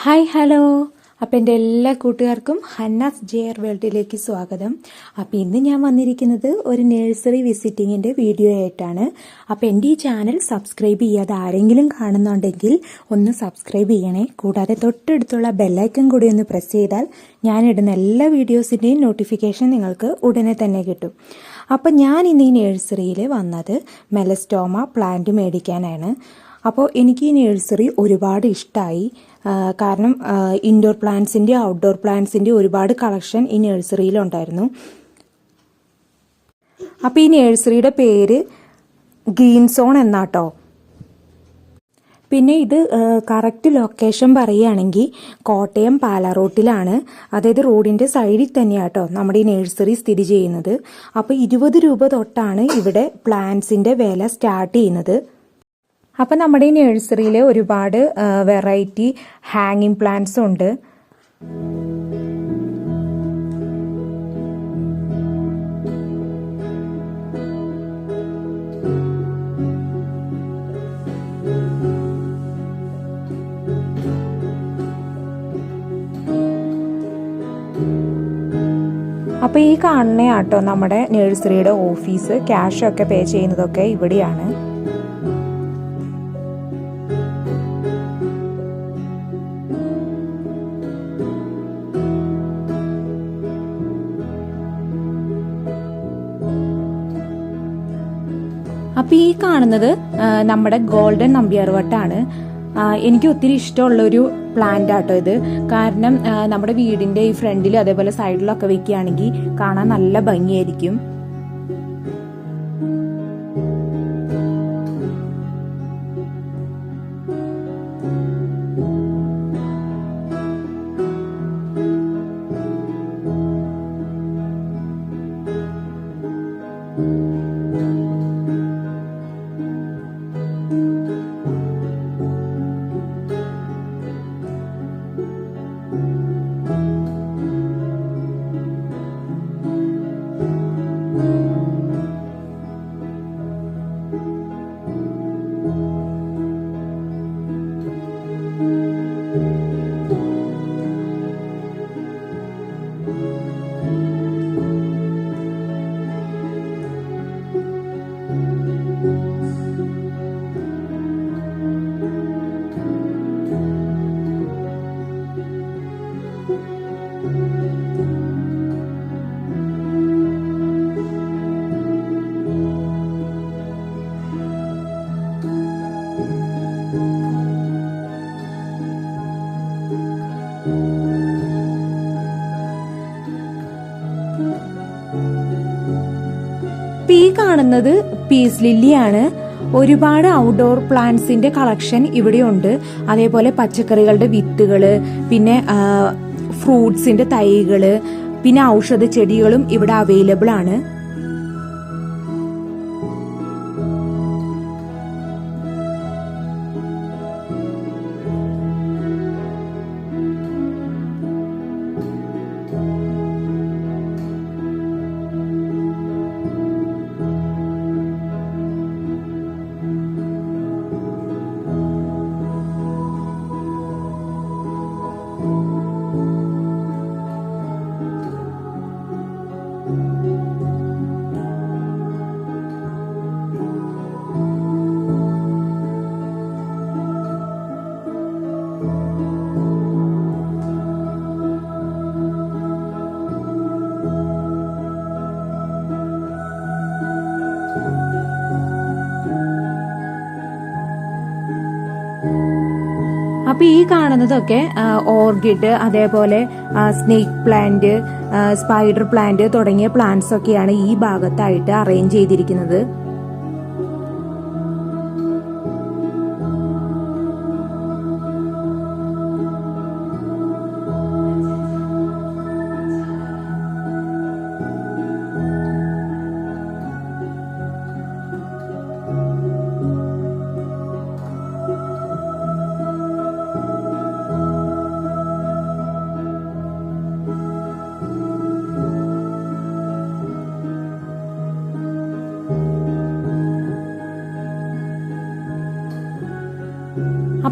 Hi hello. അപ്പം എൻ്റെ എല്ലാ കൂട്ടുകാർക്കും ഹന്നാസ് ജെയർ വേൾഡിലേക്ക് സ്വാഗതം. അപ്പം ഇന്ന് ഞാൻ വന്നിരിക്കുന്നത് ഒരു നഴ്സറി വിസിറ്റിങ്ങിൻ്റെ വീഡിയോ ആയിട്ടാണ്. അപ്പം എൻ്റെ ഈ ചാനൽ സബ്സ്ക്രൈബ് ചെയ്യാതെ ആരെങ്കിലും കാണുന്നുണ്ടെങ്കിൽ ഒന്ന് സബ്സ്ക്രൈബ് ചെയ്യണേ. കൂടാതെ തൊട്ടടുത്തുള്ള ബെല്ലൈക്കൺ കൂടി ഒന്ന് പ്രസ് ചെയ്താൽ ഞാനിടുന്ന എല്ലാ വീഡിയോസിൻ്റെയും നോട്ടിഫിക്കേഷൻ നിങ്ങൾക്ക് ഉടനെ തന്നെ കിട്ടും. അപ്പം ഞാൻ ഇന്ന് ഈ നഴ്സറിയിൽ വന്നത് മെലസ്റ്റോമ പ്ലാന്റ് മേടിക്കാനാണ്. അപ്പോൾ എനിക്ക് ഈ നഴ്സറി ഒരുപാട് ഇഷ്ടമായി. കാരണം ഇൻഡോർ പ്ലാന്റ്സിൻ്റെ ഔട്ട്ഡോർ പ്ലാന്റ്സിൻ്റെ ഒരുപാട് കളക്ഷൻ ഈ നഴ്സറിയിലുണ്ടായിരുന്നു. അപ്പോൾ ഈ നഴ്സറിയുടെ പേര് ഗ്രീൻ സോൺ എന്നാട്ടോ. പിന്നെ ഇത് കറക്റ്റ് ലൊക്കേഷൻ പറയുകയാണെങ്കിൽ കോട്ടയം പാലാറോട്ടിലാണ്. അതായത് റോഡിൻ്റെ സൈഡിൽ തന്നെയാട്ടോ നമ്മുടെ ഈ നഴ്സറി സ്ഥിതി ചെയ്യുന്നത്. അപ്പോൾ 20 രൂപ തൊട്ടാണ് ഇവിടെ പ്ലാന്റ്സിൻ്റെ വില സ്റ്റാർട്ട് ചെയ്യുന്നത്. അപ്പം നമ്മുടെ ഈ നഴ്സറിയിൽ ഒരുപാട് വെറൈറ്റി ഹാങ്ങിങ് പ്ലാന്റ്സ് ഉണ്ട്. അപ്പോൾ ഈ കാണുന്നയാട്ടോ നമ്മുടെ നഴ്സറിയുടെ ഓഫീസ്. ക്യാഷൊക്കെ പേ ചെയ്യുന്നതൊക്കെ ഇവിടെയാണ്. അപ്പം ഈ കാണുന്നത് നമ്മുടെ ഗോൾഡൻ നമ്പ്യാർവട്ടാണ്. എനിക്ക് ഒത്തിരി ഇഷ്ടമുള്ളൊരു പ്ലാന്റ് ആട്ടോ ഇത്. കാരണം നമ്മുടെ വീടിൻ്റെ ഈ ഫ്രണ്ടിൽ അതേപോലെ സൈഡിലൊക്കെ വെക്കുകയാണെങ്കിൽ കാണാൻ നല്ല ഭംഗിയായിരിക്കും. ഈ കാണുന്നത് പീസ് ലില്ലിയാണ്. ഒരുപാട് ഔട്ട്ഡോർ പ്ലാന്റ്സിന്റെ കളക്ഷൻ ഇവിടെയുണ്ട്. അതേപോലെ പച്ചക്കറികളുടെ വിത്തുകള്, പിന്നെ ഫ്രൂട്ട്സിന്റെ തൈകള്, പിന്നെ ഔഷധ ചെടികളും ഇവിടെ അവൈലബിൾ ആണ്. അപ്പൊ ഈ കാണുന്നതൊക്കെ ഓർക്കിഡ്, അതേപോലെ സ്നേക്ക് പ്ലാന്റ്, സ്പൈഡർ പ്ലാന്റ് തുടങ്ങിയ പ്ലാന്റ്സ് ഒക്കെയാണ് ഈ ഭാഗത്തായിട്ട് അറേഞ്ച് ചെയ്തിരിക്കുന്നത്.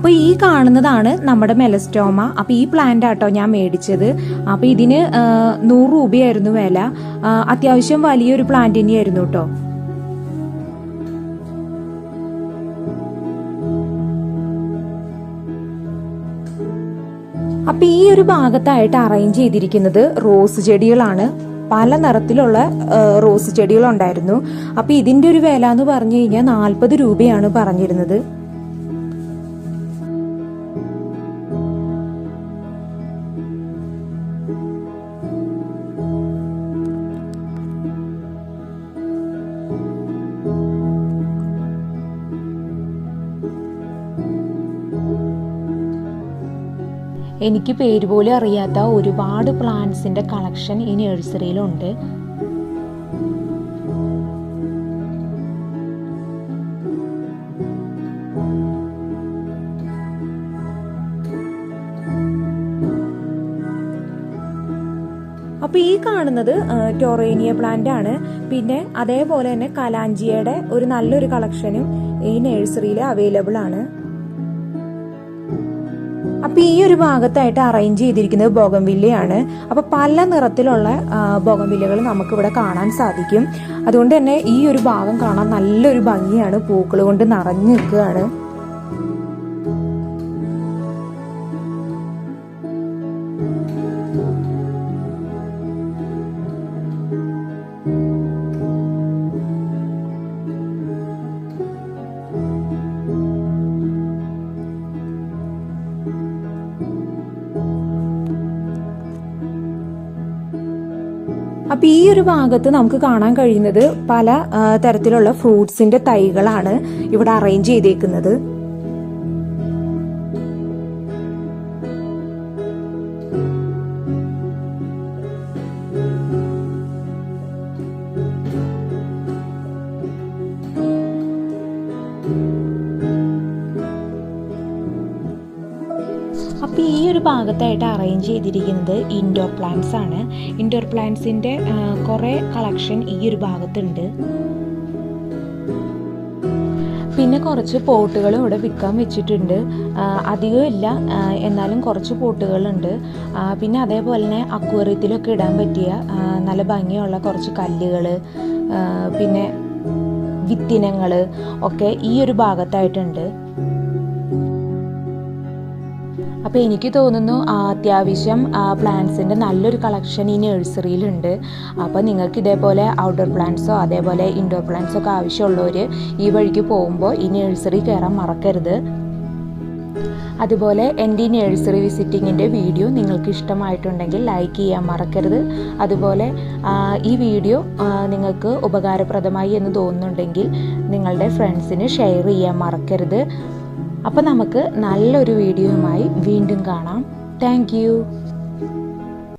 അപ്പോൾ ഈ കാണുന്നതാണ് നമ്മുടെ മെലസ്റ്റോമ. അപ്പോൾ ഈ പ്ലാന്റ് ആട്ടോ ഞാൻ മേടിച്ചത്. അപ്പോൾ ഇതിന് 100 രൂപയായിരുന്നു വില. അത്യാവശ്യം വലിയൊരു പ്ലാന്റ് തന്നെയായിരുന്നു കേട്ടോ. അപ്പൊ ഈ ഒരു ഭാഗത്തായിട്ട് അറേഞ്ച് ചെയ്തിരിക്കുന്നത് റോസ് ചെടികളാണ്. പല നിറത്തിലുള്ള റോസ് ചെടികളുണ്ടായിരുന്നു. അപ്പൊ ഇതിന്റെ ഒരു വില എന്ന് പറഞ്ഞു കഴിഞ്ഞാൽ 40 രൂപയാണ് പറഞ്ഞിരുന്നത്. എനിക്ക് പേര് പോലും അറിയാത്ത ഒരുപാട് പ്ലാന്റ്സിന്റെ കളക്ഷൻ ഈ നഴ്സറിയിലുണ്ട്. അപ്പോൾ ഈ കാണുന്നത് ടൊറേനിയ പ്ലാന്റ് ആണ്. പിന്നെ അതേപോലെ തന്നെ കലാഞ്ചിയുടെ ഒരു നല്ലൊരു കളക്ഷനും ഈ നഴ്സറിയിൽ അവൈലബിൾ ആണ്. അപ്പൊ ഈ ഒരു ഭാഗത്തായിട്ട് അറേഞ്ച് ചെയ്തിരിക്കുന്നത് ബോഗൺവില്ലയാണ്. അപ്പൊ പല നിറത്തിലുള്ള ബോഗൺവില്ലകൾ നമുക്ക് ഇവിടെ കാണാൻ സാധിക്കും. അതുകൊണ്ട് തന്നെ ഈ ഒരു ഭാഗം കാണാൻ നല്ലൊരു ഭംഗിയാണ്. പൂക്കൾ കൊണ്ട് നിറഞ്ഞു നിൽക്കുകയാണ്. അപ്പൊ ഈ ഒരു ഭാഗത്ത് നമുക്ക് കാണാൻ കഴിയുന്നത് പല തരത്തിലുള്ള ഫ്രൂട്ട്സിന്റെ തൈകളാണ് ഇവിടെ അറേഞ്ച് ചെയ്തേക്കുന്നത്. അപ്പോൾ ഈ ഒരു ഭാഗത്തായിട്ട് അറേഞ്ച് ചെയ്തിരിക്കുന്നത് ഇൻഡോർ പ്ലാന്റ്സ് ആണ്. ഇൻഡോർ പ്ലാന്റ്സിൻ്റെ കുറേ കളക്ഷൻ ഈ ഒരു ഭാഗത്തുണ്ട്. പിന്നെ കുറച്ച് പോട്ടുകളും ഇവിടെ വിൽക്കാൻ വെച്ചിട്ടുണ്ട്. അധികം ഇല്ല, എന്നാലും കുറച്ച് പോട്ടുകളുണ്ട്. പിന്നെ അതേപോലെ തന്നെ അക്വേറിയത്തിലൊക്കെ ഇടാൻ പറ്റിയ നല്ല ഭംഗിയുള്ള കുറച്ച് കല്ലുകൾ, പിന്നെ വിത്തിനങ്ങൾ ഒക്കെ ഈ ഒരു ഭാഗത്തായിട്ടുണ്ട്. അപ്പോൾ എനിക്ക് തോന്നുന്നു അത്യാവശ്യം പ്ലാന്റ്സിൻ്റെ നല്ലൊരു കളക്ഷൻ ഈ നഴ്സറിയിലുണ്ട്. അപ്പോൾ നിങ്ങൾക്ക് ഇതേപോലെ ഔട്ട്ഡോർ പ്ലാന്റ്സോ അതേപോലെ ഇൻഡോർ പ്ലാന്റ്സോ ഒക്കെ ആവശ്യമുള്ളവർ ഈ വഴിക്ക് പോകുമ്പോൾ ഈ നഴ്സറി കയറാൻ മറക്കരുത്. അതുപോലെ എൻ്റെ ഈ നഴ്സറി വിസിറ്റിങ്ങിൻ്റെ വീഡിയോ നിങ്ങൾക്ക് ഇഷ്ടമായിട്ടുണ്ടെങ്കിൽ ലൈക്ക് ചെയ്യാൻ മറക്കരുത്. അതുപോലെ ഈ വീഡിയോ നിങ്ങൾക്ക് ഉപകാരപ്രദമായി എന്ന് തോന്നുന്നുണ്ടെങ്കിൽ നിങ്ങളുടെ ഫ്രണ്ട്സിന് ഷെയർ ചെയ്യാൻ മറക്കരുത്. അപ്പോൾ നമുക്ക് നല്ലൊരു വീഡിയോയുമായി വീണ്ടും കാണാം. Thank you.